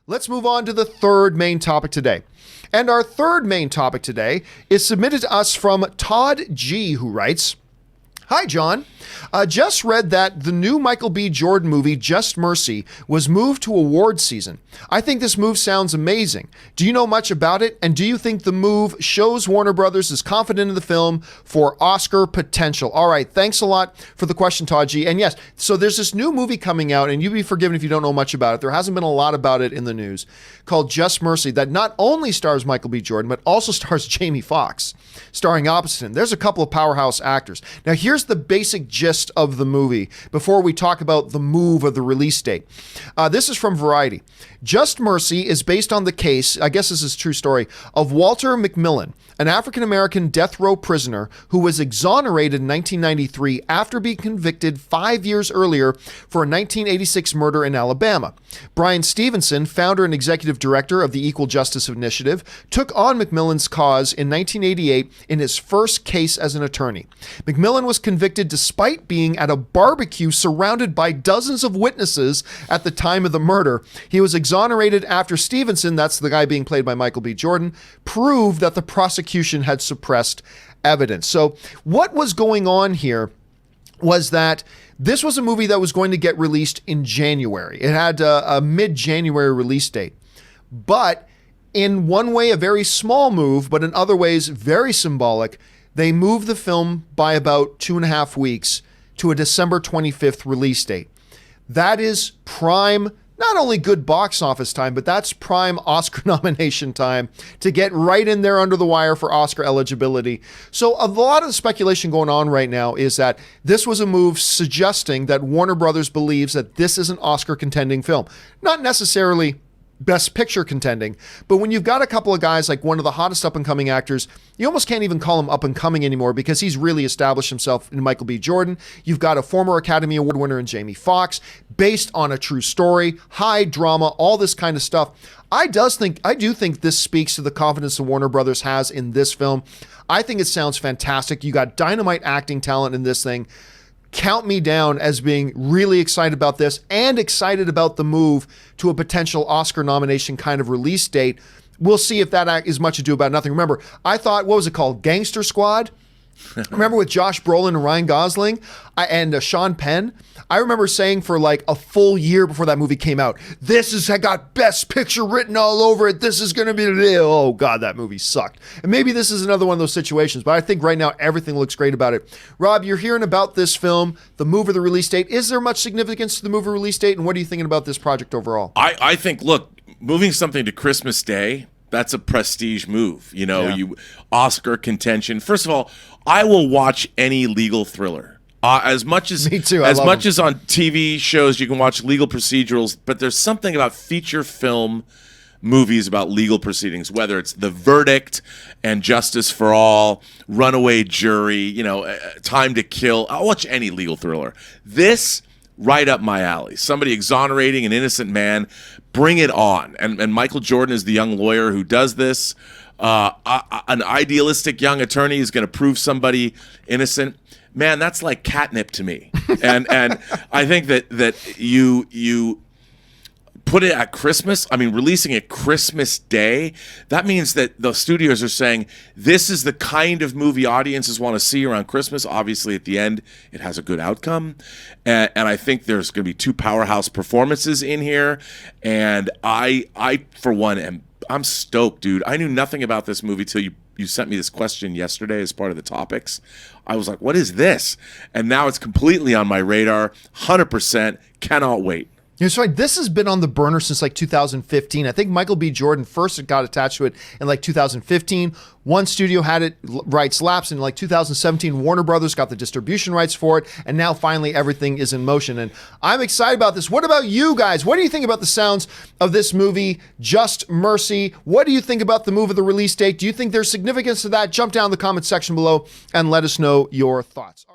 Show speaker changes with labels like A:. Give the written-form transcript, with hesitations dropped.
A: Let's move on to the third main topic today. And our third main topic today is submitted to us from Todd G, who writes, "Hi, John. Just read that the new Michael B. Jordan movie, Just Mercy, was moved to awards season. I think this move sounds amazing. Do you know much about it? And do you think the move shows Warner Brothers is confident in the film for Oscar potential?" All right, thanks a lot for the question, Todd G. And yes, so there's this new movie coming out, and you'd be forgiven if you don't know much about it. There hasn't been a lot about it in the news, called Just Mercy, that not only stars Michael B. Jordan, but also stars Jamie Foxx, starring opposite him. There's a couple of powerhouse actors. Now, here's the basic gist of the movie before we talk about the move of the release date. This is from Variety. Just Mercy is based on the case, I guess this is a true story, of Walter McMillan, an African-American death row prisoner who was exonerated in 1993 after being convicted 5 years earlier for a 1986 murder in Alabama. Brian Stevenson, founder and executive director of the Equal Justice Initiative, took on McMillan's cause in 1988 in his first case as an attorney. McMillan was convicted despite being at a barbecue surrounded by dozens of witnesses at the time of the murder. He was exonerated after Stevenson, that's the guy being played by Michael B. Jordan, proved that the prosecution had suppressed evidence. So what was going on here was that this was a movie that was going to get released in January. It had a mid-January release date. But in one way, a very small move, but in other ways, very symbolic, they moved the film by about 2.5 weeks to a December 25th release date. That is prime, not only good box office time, but that's prime Oscar nomination time to get right in there under the wire for Oscar eligibility. So a lot of the speculation going on right now is that this was a move suggesting that Warner Brothers believes that this is an Oscar contending film. Not necessarily Best Picture contending, but when you've got a couple of guys like one of the hottest up-and-coming actors, you almost can't even call him up-and-coming anymore because he's really established himself in Michael B. Jordan. You've got a former Academy Award winner in Jamie Foxx, based on a true story, high drama, all this kind of stuff. I do think this speaks to the confidence the Warner Brothers has in this film. I think it sounds fantastic. You got dynamite acting talent in this thing. Count me down as being really excited about this and excited about the move to a potential Oscar nomination kind of release date. We'll see if that is much ado about nothing. Remember, I thought, what was it called? Gangster Squad? Remember with Josh Brolin and Ryan Gosling and Sean Penn? I remember saying for like a full year before that movie came out, I got Best Picture written all over it. This is going to be the deal. Oh God, that movie sucked. And maybe this is another one of those situations, but I think right now everything looks great about it. Rob, you're hearing about this film, the move of the release date. Is there much significance to the move of release date? And what are you thinking about this project overall?
B: I think, look, moving something to Christmas Day, that's a prestige move. You know, you Oscar contention. First of all, I will watch any legal thriller. As much as
A: Me too,
B: as much as on TV shows you can watch legal procedurals, but there's something about feature film movies about legal proceedings, whether it's The Verdict and Justice for All, Runaway Jury, Time to Kill. I'll watch any legal thriller. This, right up my alley. Somebody exonerating an innocent man, bring it on. And Michael Jordan is the young lawyer who does this. An idealistic young attorney is going to prove somebody innocent. Man, that's like catnip to me. And I think that you put it at Christmas. I mean, releasing it Christmas Day, that means that the studios are saying this is the kind of movie audiences want to see around Christmas. Obviously, at the end, it has a good outcome. And I think there's going to be two powerhouse performances in here. And I for one, I'm stoked, dude. I knew nothing about this movie till you sent me this question yesterday as part of the topics. I was like, what is this? And now it's completely on my radar. 100%. Cannot wait.
A: That's right. This has been on the burner since like 2015. I think Michael B. Jordan first got attached to it in like 2015. One studio had it rights lapsed in like 2017. Warner Brothers got the distribution rights for it. And now finally everything is in motion. And I'm excited about this. What about you guys? What do you think about the sounds of this movie, Just Mercy? What do you think about the move of the release date? Do you think there's significance to that? Jump down in the comment section below and let us know your thoughts.